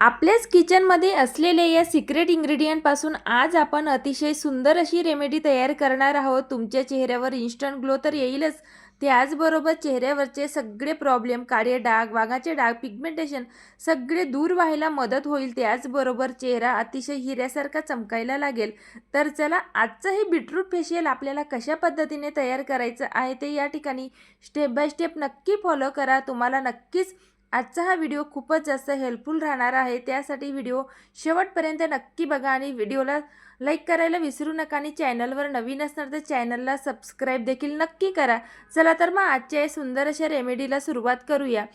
आपल्याच किचनमध्ये असलेल्या या सिक्रेट इन्ग्रेडियंटपासून आज आपण अतिशय सुंदर अशी रेमेडी तयार करणार आहोत. तुमच्या चेहऱ्यावर इन्स्टंट ग्लो तर येईलच, त्याचबरोबर चेहऱ्यावरचे सगळे प्रॉब्लेम, काळे डाग, वाघाचे डाग, पिगमेंटेशन सगळे दूर व्हायला मदत होईल. त्याचबरोबर चेहरा अतिशय हिऱ्यासारखा चमकायला लागेल. तर चला, आजचं हे बीटरूट फेशियल आपल्याला कशा पद्धतीने तयार करायचं आहे ते या ठिकाणी स्टेप बाय स्टेप नक्की फॉलो करा. तुम्हाला नक्कीच आजचा हा व्हिडिओ खूपच जास्त हेल्पफुल राहणार आहे. त्यासाठी व्हिडिओ शेवटपर्यंत नक्की बघा आणि व्हिडिओला लाईक करायला विसरू नका आणि चॅनलवर नवीन असणार तर चॅनलला सबस्क्राईब देखील नक्की करा. चला तर मग आजच्या या सुंदर अशा रेमेडीला सुरुवात करूया.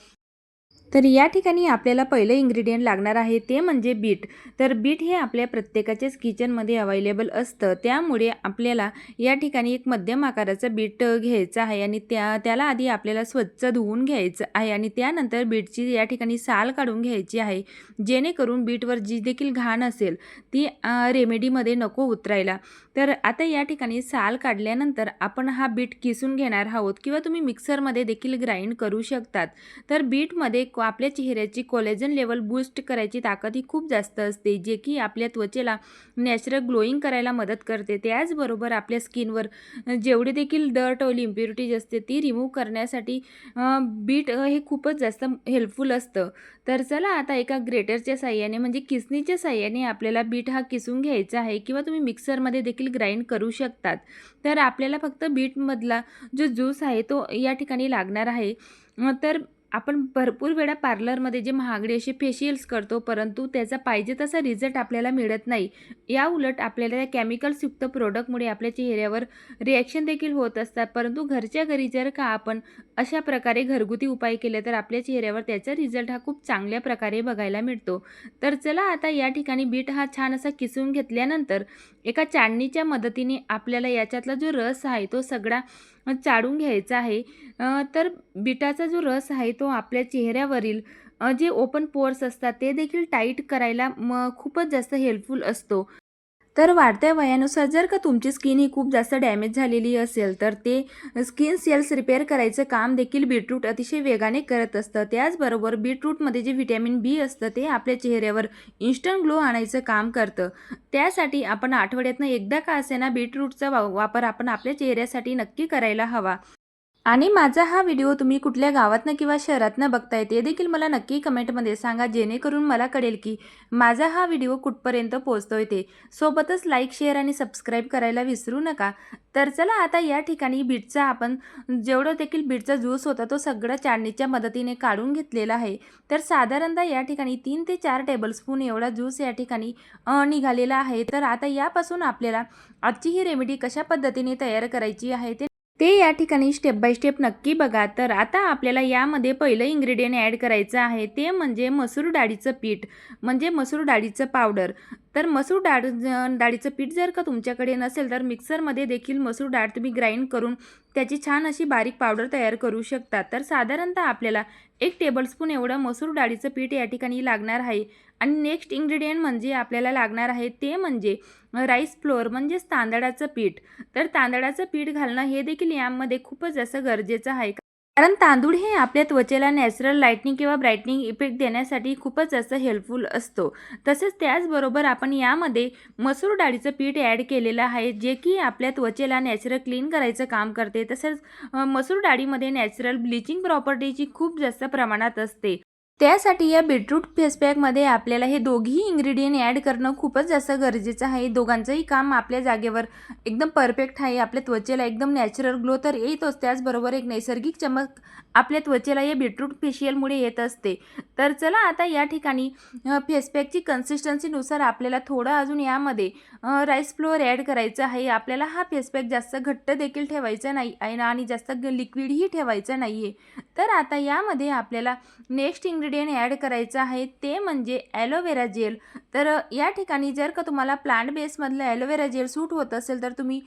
तर या ठिकाणी आपल्याला पहिलं इन्ग्रेडियंट लागणार आहे ते म्हणजे बीट. तर बीट हे आपल्या प्रत्येकाच्याच किचनमध्ये अवेलेबल असतं. त्यामुळे आपल्याला या ठिकाणी एक मध्यम आकाराचं बीट घ्यायचं आहे आणि त्याला आधी आपल्याला स्वच्छ धुवून घ्यायचं आहे आणि त्यानंतर बीटची या ठिकाणी साल काढून घ्यायची आहे, जेणेकरून बीटवर जी देखील घाण असेल ती रेमेडीमध्ये नको उतरायला. तर आता या ठिकाणी साल काढल्यानंतर आपण हा बीट किसून घेणार आहोत किंवा तुम्ही मिक्सरमध्ये देखील ग्राइंड करू शकतात. तर बीटमध्ये आपल्या चेहऱ्याची कोलेजन लेवल बूस्ट करायची ताकद ही खूप जास्त असते, जे की आपल्या त्वचेला नॅचरल ग्लोईंग करायला मदत करते. त्याचबरोबर आपल्या स्किनवर जेवढी देखील डर्ट ऑइल इम्प्युरिटीज असते ती रिमूव्ह करण्यासाठी बीट हे खूपच जास्त हेल्पफुल असतं. तर चला, आता एका ग्रेटरच्या साह्याने म्हणजे किसणीच्या साह्याने आपल्याला बीट हा किसून घ्यायचा आहे किंवा तुम्ही मिक्सरमध्ये देखील ग्राइंड करू शकतात. तर आपल्याला फक्त बीटमधला जो ज्यूस आहे तो या ठिकाणी लागणार आहे. तर आपण भरपूर वेळा पार्लरमध्ये जे महागडे असे फेशियल्स करतो, परंतु त्याचा पाहिजे तसा रिझल्ट आपल्याला मिळत नाही. या उलट आपल्याला त्या केमिकल्सयुक्त प्रोडक्टमुळे आपल्या चेहऱ्यावर रिॲक्शन देखील होत असतात. परंतु घरच्या घरी जर का आपण अशा प्रकारे घरगुती उपाय केले तर आपल्या चेहऱ्यावर त्याचा रिझल्ट हा खूप चांगल्या प्रकारे बघायला मिळतो. तर चला, आता या ठिकाणी बीट हा छान असा किसून घेतल्यानंतर एका चाळणीच्या मदतीने आपल्याला याच्यातला जो रस आहे तो सगळा चाळून घ्यायचा आहे. तर बिटाचा जो रस आहे तो आपल्या चेहऱ्यावरील जे ओपन पोअर्स असतात ते देखील टाईट करायला खूपच जास्त हेल्पफुल असतो. तर वाढत्या वयानुसार जर का तुमची स्किन ही खूप जास्त डॅमेज झालेली असेल तर ते स्किन सेल्स रिपेअर करायचं काम देखील बीटरूट अतिशय वेगाने करत असतं. त्याचबरोबर बीटरूटमध्ये जे व्हिटॅमिन बी असतं ते आपल्या चेहऱ्यावर इन्स्टंट ग्लो आणायचं काम करतं. त्यासाठी आपण आठवड्यातनं एकदा का असेना बीटरूटचा वापर आपण आपल्या चेहऱ्यासाठी नक्की करायला हवा. आणि माझा हा व्हिडिओ तुम्ही कुठल्या गावातनं किंवा शहरातनं बघताय ते देखील मला नक्की कमेंटमध्ये सांगा, जेणेकरून मला कळेल की माझा हा व्हिडिओ कुठपर्यंत पोहोचतोय ते. सोबतच लाईक, शेअर आणि सबस्क्राईब करायला विसरू नका. तर चला, आता या ठिकाणी बीटचा आपण जेवढं देखील बीटचा ज्यूस होता तो सगळं चाळणीच्या मदतीने काढून घेतलेला आहे. तर साधारणतः या ठिकाणी 3 ते 4 टेबलस्पून एवढा ज्यूस या ठिकाणी निघालेला आहे. तर आता यापासून आपल्याला आजची ही रेमेडी कशा पद्धतीने तयार करायची आहे ते या ठिकाणी स्टेप बाय स्टेप नक्की बघा. तर आता आपल्याला यामध्ये पहिलं इन्ग्रेडियंट ॲड करायचं आहे ते म्हणजे मसूर डाळीचं पीठ, म्हणजे मसूर डाळीचं पावडर. तर मसूर डाळीचं पीठ जर का तुमच्याकडे नसेल तर मिक्सरमध्ये देखील मसूर डाळ तुम्ही ग्राइंड करून त्याची छान अशी बारीक पावडर तयार करू शकता. तर साधारणतः आपल्याला 1 टेबलस्पून एवढं मसूर डाळीचं पीठ या ठिकाणी लागणार आहे. आणि नेक्स्ट इन्ग्रेडियंट म्हणजे आपल्याला लागणार आहे ते म्हणजे राईस फ्लोअर म्हणजेच तांदळाचं पीठ. तर तांदळाचं पीठ घालणं हे देखील यामध्ये खूपच जास्त गरजेचं आहे. कारण तांदूळ हे आपल्या त्वचेला नॅचरल लाईटनिंग किंवा ब्राईटनिंग इफेक्ट देण्यासाठी खूपच जास्त हेल्पफुल असतो. तसेच त्याचबरोबर आपण यामध्ये मसूर डाळीचं पीठ ॲड केलेलं आहे, जे की आपल्या त्वचेला नॅचरल क्लीन करायचं काम करते. तसेच मसूर डाळीमध्ये नॅचरल ब्लिचिंग प्रॉपर्टीची खूप जास्त प्रमाणात असते. त्यासाठी या बीटरूट फेस पॅकमध्ये आपल्याला हे दोघीही इन्ग्रेडियंट ॲड करणं खूपच जास्त गरजेचं आहे. दोघांचंही काम आपल्या जागेवर एकदम परफेक्ट आहे. आपल्या त्वचेला एकदम नॅचरल ग्लो तर येतोच, त्याचबरोबर एक नैसर्गिक चमक आपल्या त्वचेला या बीटरूट फेशियलमुळे येत असते. तर चला, आता या ठिकाणी फेस पॅकची कन्सिस्टन्सीनुसार आपल्याला थोडं अजून यामध्ये राईस फ्लोअर ॲड करायचं आहे. आपल्याला हा फेस पॅक जास्त घट्ट देखील ठेवायचा नाही आहे आणि जास्त लिक्विडही ठेवायचं नाही आहे. तर आता यामध्ये आपल्याला नेक्स्ट इन्ग्रेडियंट ॲड करायचं आहे ते म्हणजे ॲलोवेरा जेल. तर या ठिकाणी जर का तुम्हाला प्लांट बेसमधलं ॲलोवेरा जेल सूट होत असेल तर तुम्ही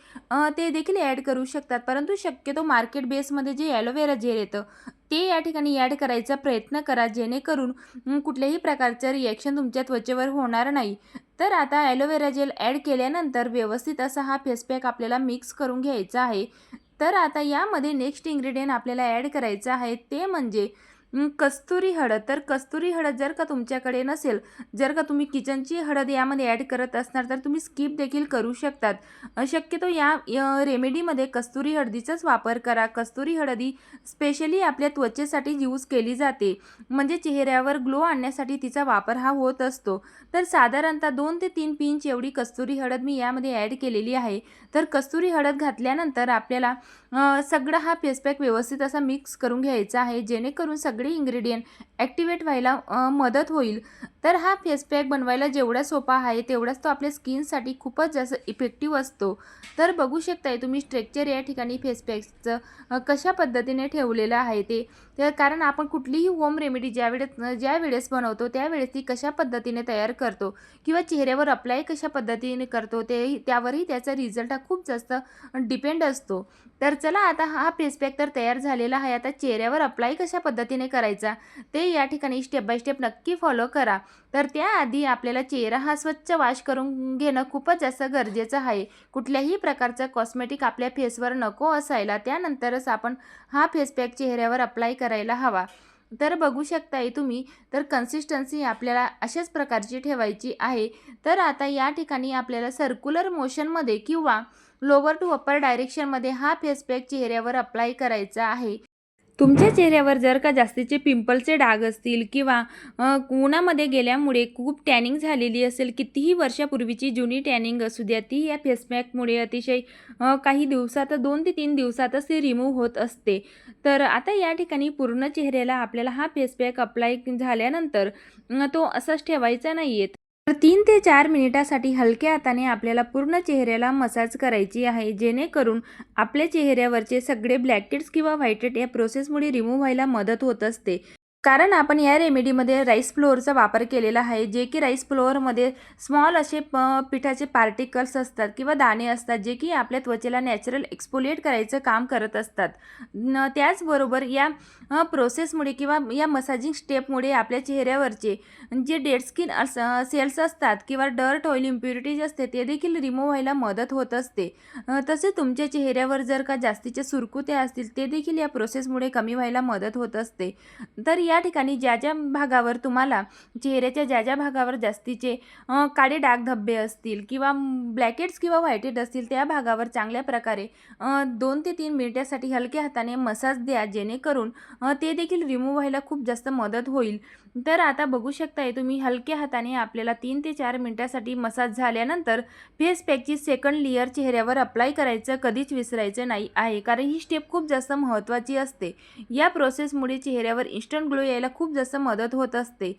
ते देखील ॲड करू शकतात. परंतु शक्यतो मार्केट बेसमध्ये जे ॲलोवेरा जेल येतं ते या ठिकाणी ॲड करायचा प्रयत्न करा, जेणेकरून कुठल्याही प्रकारचं रिॲक्शन तुमच्या त्वचेवर होणार नाही. तर आता ॲलोवेरा जेल ॲड केल्यानंतर व्यवस्थित असा हा फेस पॅक आपल्याला मिक्स करून घ्यायचा आहे. तर आता यामध्ये नेक्स्ट इन्ग्रेडियंट आपल्याला ॲड करायचं आहे ते म्हणजे कस्तुरी हळद. तर कस्तुरी हळद जर का तुमच्याकडे नसेल, जर का तुम्ही किचनची हळद यामध्ये ॲड करत असणार तर तुम्ही स्किप देखील करू शकतात. शक्यतो या रेमेडीमध्ये कस्तुरी हळदीचाच वापर करा. कस्तुरी हळद स्पेशली आपल्या त्वचेसाठी यूज केली जाते, म्हणजे चेहऱ्यावर ग्लो आणण्यासाठी तिचा वापर हा होत असतो. तर साधारणतः 2 ते 3 पिंच एवढी कस्तुरी हळद मी यामध्ये ॲड केलेली आहे. तर कस्तुरी हळद घातल्यानंतर आपल्याला सगळा हा फेस पॅक व्यवस्थित असा मिक्स करून घ्यायचा आहे, जेणेकरून सगळे इन्ग्रेडियंट ॲक्टिवेट व्हायला मदत होईल. तर हा फेस पॅक बनवायला जेवढा सोपा आहे तेवढाच तो आपल्या स्किनसाठी खूपच जास्त इफेक्टिव्ह असतो. तर बघू शकताय तुम्ही स्ट्रक्चर या ठिकाणी फेस पॅकचं कशा पद्धतीने ठेवलेलं आहे ते. तर कारण आपण कुठलीही होम रेमेडी ज्यावेळेस बनवतो त्यावेळेस ती कशा पद्धतीने तयार करतो किंवा चेहऱ्यावर अप्लाय कशा पद्धतीने करतो त्यावरही त्याचा रिझल्ट हा खूप जास्त डिपेंड असतो. तर चला आता हा फेस पॅक तर तयार झालेला आहे. आता चेहऱ्यावर अप्लाय कशा पद्धतीने करायचा ते या ठिकाणी स्टेप बाय स्टेप नक्की फॉलो करा. तर त्याआधी आपल्याला चेहरा हा स्वच्छ वॉश करून घेणं खूपच जास्त गरजेचं आहे. कुठल्याही प्रकारचं कॉस्मेटिक आपल्या फेसवर नको असायला, त्यानंतरच आपण हा फेस पॅक चेहऱ्यावर अप्लाय करायला हवा. तर बघू शकताय तुम्ही, तर कन्सिस्टन्सी आपल्याला अशाच प्रकारची ठेवायची आहे. तर आता या ठिकाणी आपल्याला सर्क्युलर मोशनमध्ये किंवा लोअर टू अपर डायरेक्शनमध्ये हा फेस पॅक चेहऱ्यावर अप्लाय करायचा आहे. तुमच्या चेहऱ्यावर जर का जास्तीचे पिंपलचे डाग असतील किंवा उन्हामध्ये गेल्यामुळे खूप टॅनिंग झालेली असेल, कितीही वर्षापूर्वीची जुनी टॅनिंग असू द्या, ती या फेस पॅकमुळे अतिशय काही दिवसात 2 ते 3 दिवसातच ती रिमूव्ह होत असते. तर आता या ठिकाणी पूर्ण चेहऱ्याला आपल्याला हा फेस पॅक अप्लाय झाल्यानंतर तो असाच ठेवायचा नाही आहे. तर 3 ते 4 मिनिटासाठी हलक्या हाताने आपल्याला पूर्ण चेहऱ्याला मसाज करायची आहे, जेणेकरून आपल्या चेहऱ्यावरचे सगळे ब्लॅकहेड्स किंवा व्हाईटहेड या प्रोसेसमुळे रिमूव्ह व्हायला मदत होत असते. कारण आपण या रेमेडीमध्ये राईस फ्लोअरचा वापर केलेला आहे, जे की राईस फ्लोअरमध्ये स्मॉल असे पिठाचे पार्टिकल्स असतात किंवा दाणे असतात, जे की आपल्या त्वचेला नॅचरल एक्सफोलिएट करायचं काम करत असतात. त्याचबरोबर या प्रोसेसमुळे किंवा या मसाजिंग स्टेपमुळे आपल्या चेहऱ्यावरचे जे डेड स्किन सेल्स असतात किंवा डर्ट ऑइल इम्प्युरिटीज असते ते देखील रिमूव्ह व्हायला मदत होत असते. तसेच तुमच्या चेहऱ्यावर जर का जास्तीच्या सुरकुत्या असतील ते देखील या प्रोसेसमुळे कमी व्हायला मदत होत असते. तर या ठिकाणी ज्या भागावर तुम्हाला चेहऱ्याच्या ज्या भागावर जास्तीचे काळे डाग धब्बे असतील किंवा ब्लॅकहेड्स किंवा व्हाईटहेड असतील, त्या भागावर चांगल्या प्रकारे 2 ते 3 मिनिटासाठी हलक्या हाताने मसाज द्या, जेणेकरून ते देखील रिमूव्ह व्हायला खूप जास्त मदत होईल. तर आता बघू शकताय तुम्ही, हलक्या हाताने आपल्याला 3 ते 4 मिनिटासाठी मसाज झाल्यानंतर फेस पॅकची सेकंड लेयर चेहऱ्यावर अप्लाय करायचं कधीच विसरायचं नाही आहे, कारण ही स्टेप खूप जास्त महत्त्वाची असते. या प्रोसेसमुळे चेहऱ्यावर इन्स्टंट ग्लो यायला खूप जास्त मदत होत असते.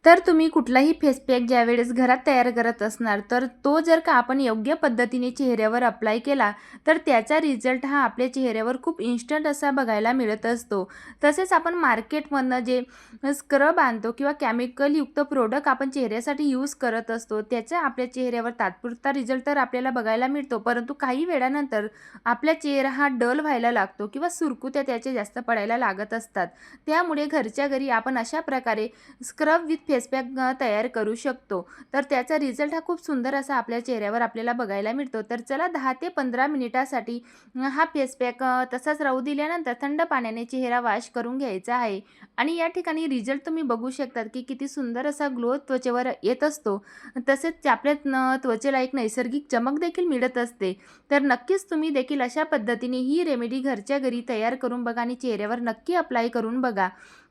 तर तुम्ही कुठलाही फेस पॅक ज्यावेळेस घरात तयार करत असणार, तर तो जर का आपण योग्य पद्धतीने चेहऱ्यावर अप्लाय केला तर त्याचा रिझल्ट हा आपल्या चेहऱ्यावर खूप इन्स्टंट असा बघायला मिळत असतो. तसेच आपण मार्केटमधनं जे स्क्रब आणतो किंवा केमिकलयुक्त प्रोडक्ट आपण चेहऱ्यासाठी यूज करत असतो, त्याचा आपल्या चेहऱ्यावर तात्पुरता रिझल्ट तर आपल्याला बघायला मिळतो, परंतु काही वेळानंतर आपला चेहरा हा डल व्हायला लागतो किंवा सुरकुत्या त्याचे जास्त पडायला लागत असतात. त्यामुळे घरच्या घरी आपण अशा प्रकारे स्क्रब विथ फेस पॅक तयार करू शकतो. तर त्याचा रिझल्ट हा खूप सुंदर असा आपल्या चेहऱ्यावर आपल्याला बघायला मिळतो. तर चला 10 ते 15 मिनिटासाठी हा फेस पॅक तसाच राहू दिल्यानंतर थंड पाण्याने चेहरा वॉश करून घ्यायचा आहे. आणि या ठिकाणी रिझल्ट तुम्ही बघू शकतात की किती सुंदर असा ग्लो त्वचेवर येत असतो. तसेच आपल्या त्वचेला एक नैसर्गिक चमक देखील मिळत असते. तर नक्कीच तुम्ही देखील अशा पद्धतीने ही रेमेडी घरच्या घरी तयार करून बघा आणि चेहऱ्यावर नक्की अप्लाय करून बघा.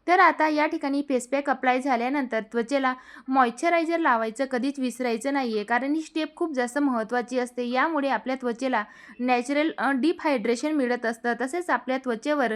तर आता या ठिकाणी फेस पॅक अप्लाय झाल्यानंतर त्वचेला मॉइश्चरायझर लावायचं कधीच विसरायचं नाही आहे, कारण ही स्टेप खूप जास्त महत्त्वाची असते. यामुळे आपल्या त्वचेला नॅचरल डीप हायड्रेशन मिळत असतं. तसेच आपल्या त्वचेवर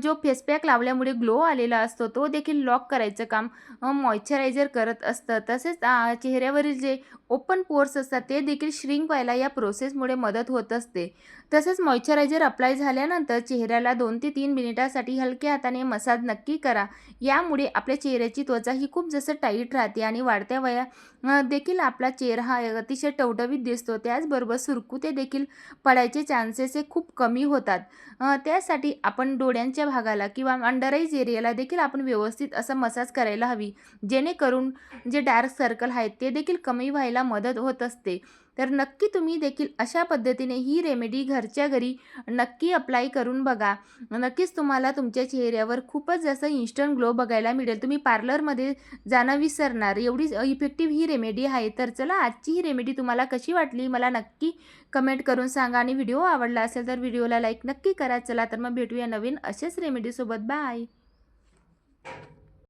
जो फेस पॅक लावल्यामुळे ग्लो आलेला असतो तो देखील लॉक करायचं काम मॉइश्चरायझर करत असतं. तसेच चेहऱ्यावरील जे ओपन पोर्स असतात ते देखील श्रिंक व्हायला या प्रोसेसमुळे मदत होत असते. तसेच मॉइश्चरायझर अप्लाय झाल्यानंतर चेहऱ्याला 2 ते 3 मिनिटासाठी हलक्या हाताने मसाज नक्की करा. यामुळे आपल्या चेहऱ्याची त्वचा ही खूप जास्त टाईट राहते आणि वाढत्या वयात देखील आपला चेहरा हा अतिशय टवटवीत दिसतो. त्याचबरोबर सुरकुते देखील पडायचे चान्सेस हे खूप कमी होतात. त्यासाठी आपण डोळ्यांच्या भागाला किंवा अंडर आईज एरियाला देखील आपण व्यवस्थित असं मसाज करायला हवी, जेणेकरून जे डार्क सर्कल आहेत ते देखील कमी व्हायला मदत होत असते. तर नक्की तुम्ही देखील अशा पद्धतीने ही रेमेडी घरच्या घरी नक्की अप्लाय करून बघा. नक्कीच तुम्हाला तुमच्या चेहऱ्यावर खूपच जास्त इन्स्टंट ग्लो बघायला मिळेल. तुम्ही पार्लरमध्ये जाणं विसरणार, एवढी इफेक्टिव्ह ही रेमेडी आहे. तर चला, आजची ही रेमेडी तुम्हाला कशी वाटली मला नक्की कमेंट करून सांगा आणि व्हिडिओ आवडला असेल तर व्हिडिओला लाईक नक्की करा. चला तर मग भेटूया नवीन अशाच रेमेडीसोबत. बाय.